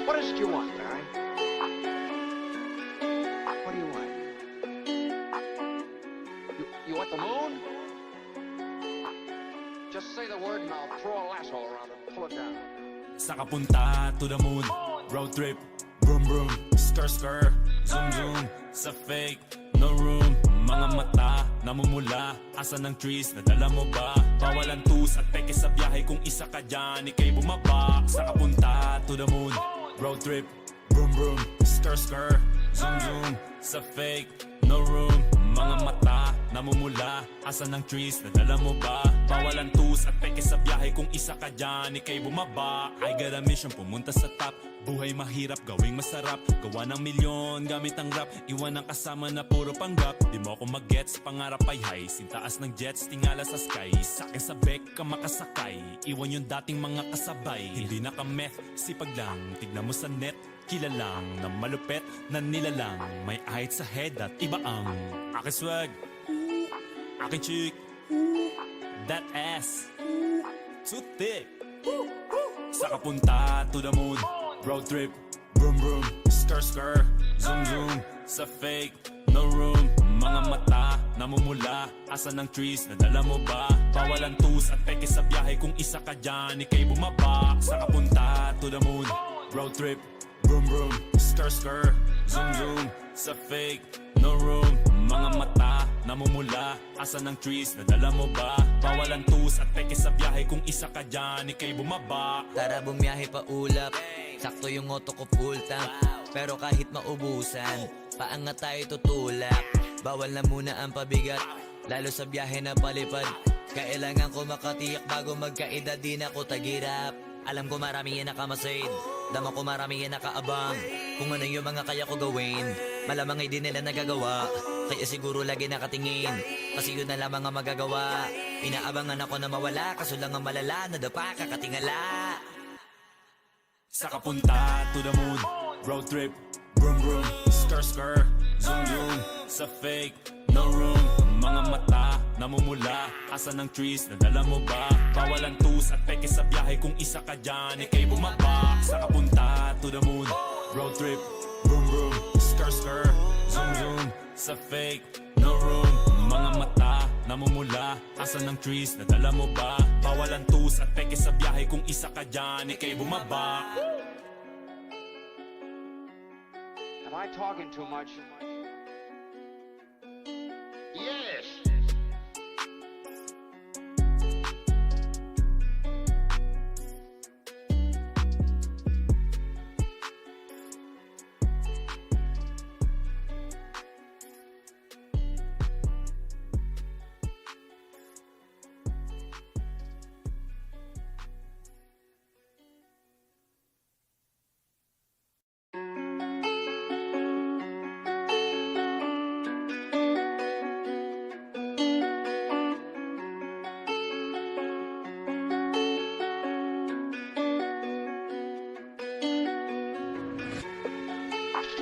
What is it you want, Barry? What do you want? You want the moon? Just say the word and I'll throw a lasso around it and pull it down. Saka punta to the moon, road trip, vroom vroom, skr skr, zoom zoom, sa fake, no room. Mga mata, namumula, asa ng trees, nadala mo ba? Bawal ang tus at peke sa biyahe, kung isa ka dyan, ikay bumaba. Saka punta to the moon, road trip, vroom vroom, skr skr, zoom zoom, sa fake, no room. Mga mata, namumula, asa ng trees, nadala mo ba? Bawal ang tus at peke sa biyahe, kung isa ka dyan, ikay bumaba. I got a mission, pumunta sa top. Buhay mahirap, gawing masarap. Gawa ng milyon, gamit ang rap. Iwan ang kasama na puro panggap. Di mo ako mag-gets, pangarap ay high. Sintaas ng jets, tingala sa sky. Sakin sa bek ka makasakay. Iwan yung dating mga kasabay. Hindi naka-meth, sipag lang. Tignan mo sa net, kilalang na malupet na nilalang. May ahit sa head at iba ang aking swag, aking chick, that ass, too thick. Saka punta to the moon, road trip, vroom vroom, skr skr, zoom zoom, sa fake, no room. Mga mata, namumula, asa ng trees, nadala mo ba? Bawal ang tus at peke sa biyahe, kung isa ka dyan, ikay bumaba. Saka punta to the moon, road trip, vroom vroom, skr skr, zoom zoom, sa fake, no room. Mga mata, namumula, asa ng trees, nadala mo ba? Bawal ang tus at peke sa biyahe, kung isa ka dyan, ikay bumaba. Tara bumiyahe pa ulap, sakto yung auto ko full tank. Pero kahit maubusan, paangat tayo tutulak. Bawal na muna ang pabigat, lalo sa biyahe na palipad. Kailangan ko makatiyak bago magkaedad, di na ko tagirap. Alam ko marami yan nakamasid, dama ko marami yan nakaabang. Kung ano yung mga kaya ko gawin, malamang ay di nila nagagawa. Kaya siguro lagi nakatingin, kasi yun na lamang ang magagawa. Inaabangan ako na mawala, kaso lang ang malala, nadapa kakatingala. Saka punta to the moon, road trip, vroom vroom, skr skr, zoom zoom, sa fake, no room. Mga mata, namumula, asa ng trees, nadala mo ba? Bawal ang tus at peke sa biyahe, kung isa ka dyan, ikay bumaba. Saka punta to the moon, road trip, vroom vroom, skr skr, zoom zoom, sa fake, no room. Mga mata, namumula, asa ng trees, nadala mo ba? Bawal ang tus at peke sa biyahe, kung isa ka dyan, ikay bumaba. Am I talking too much? Yes!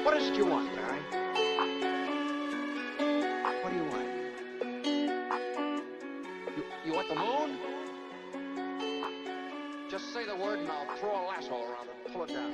What is it you want, Barry? What do you want? You want the moon? Just say the word and I'll throw a lasso around it and pull it down.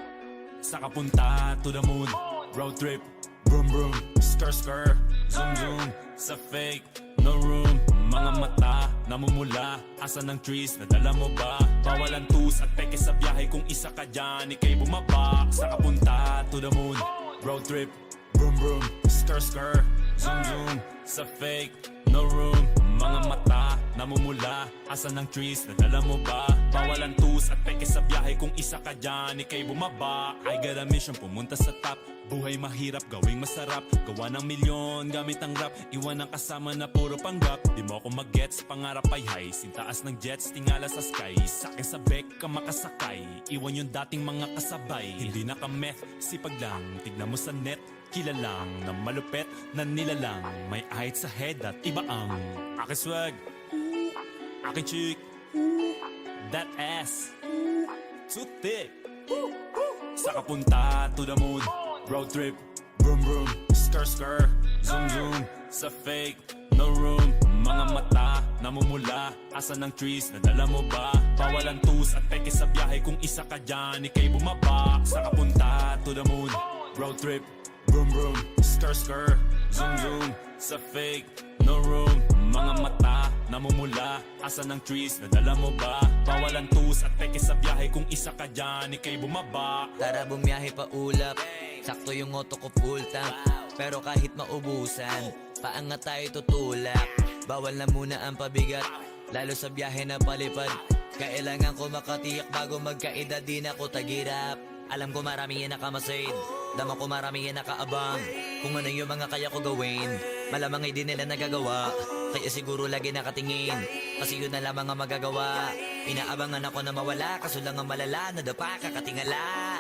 Saka punta to the moon, road trip, vroom vroom, skr skr, zoom zoom, sa fake, no room. Mga mata, namumula, asa ng trees, nadala mo ba? Bawal ang tus at peke sa biyahe, kung isa ka dyan, ikay bumaba. Saka punta to the moon, road trip, vroom vroom, skr skr, zoom zoom, sa fake, no room. Mga mata, namumula, asa ng trees, nadala mo ba? Bawal ang tus at peke sa biyahe, kung isa ka dyan, ikay bumaba. I got a mission, pumunta sa top. Buhay mahirap, gawing masarap. Gawa ng milyon, gamit ang rap. Iwan ang kasama na puro panggap. Di mo ako mag-gets, pangarap ay high. Sintaas ng jets, tingala sa sky. Sakin sa bek ka makasakay. Iwan yung dating mga kasabay. Hindi naka-meth, sipag lang. Tignan mo sa net, kilalang na malupet na nilalang. May ahit sa head at iba ang aking swag, aking chick, that ass, too thick. Saka punta to the moon, road trip, vroom vroom, skr skr, zoom zoom, sa fake, no room. mga mata namumula. Asan ang trees, nadala mo ba? Bawal ang tus at peke sa biyahe. Kung isa ka dyan, ikay bumaba. Sa kapunta to the moon, road trip, vroom vroom, skr skr, zoom zoom. Sa fake, no room, mga mata namumula. Asan ang trees, nadala mo ba? Bawal ang tus at peke sa biyahe. Kung isa ka dyan, ikay bumaba. Tara bumiyahe pa ulap, sakto yung auto ko full tank. Pero kahit maubusan, paangat tayo tutulak. Bawal na muna ang pabigat, lalo sa biyahe na palipad. Kailangan ko makatiyak bago magkaedad, di na ko tagirap. Alam ko marami yan nakamasid, dama ko marami yan nakaabang. Kung ano yung mga kaya ko gawin, malamang hindi nila nagagawa. Kaya siguro lagi nakatingin, kasi yun na lamang ang magagawa. Inaabangan ako na mawala, kaso lang ang malala, nadapa kakatingala.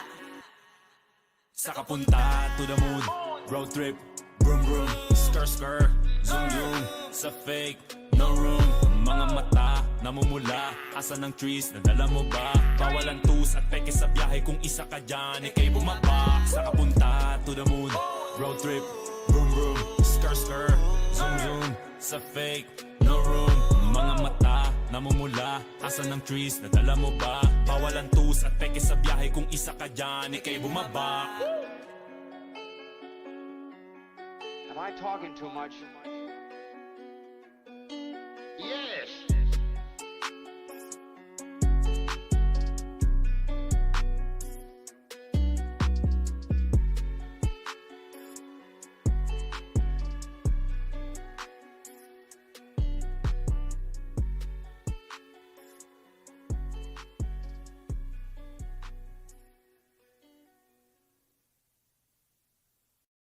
Sa kapunta to the moon, road trip, vroom vroom, skr skr, zoom zoom. Sa fake, no room, mga mata namumula. Asan ang trees, nadala mo ba? Bawal ang tus at peke sa biyahe. Kung isa ka dyan, ikay bumaba. Sa kapunta to the moon, road trip, vroom vroom, skr skr, zoom zoom. Sa fake, no room, mga mata namumula. Asan ang trees, nadala mo ba? Bawal ang tus at peke sa biyahe. Kung isa ka dyan, ikay bumaba. Am I talking too much? Yeah!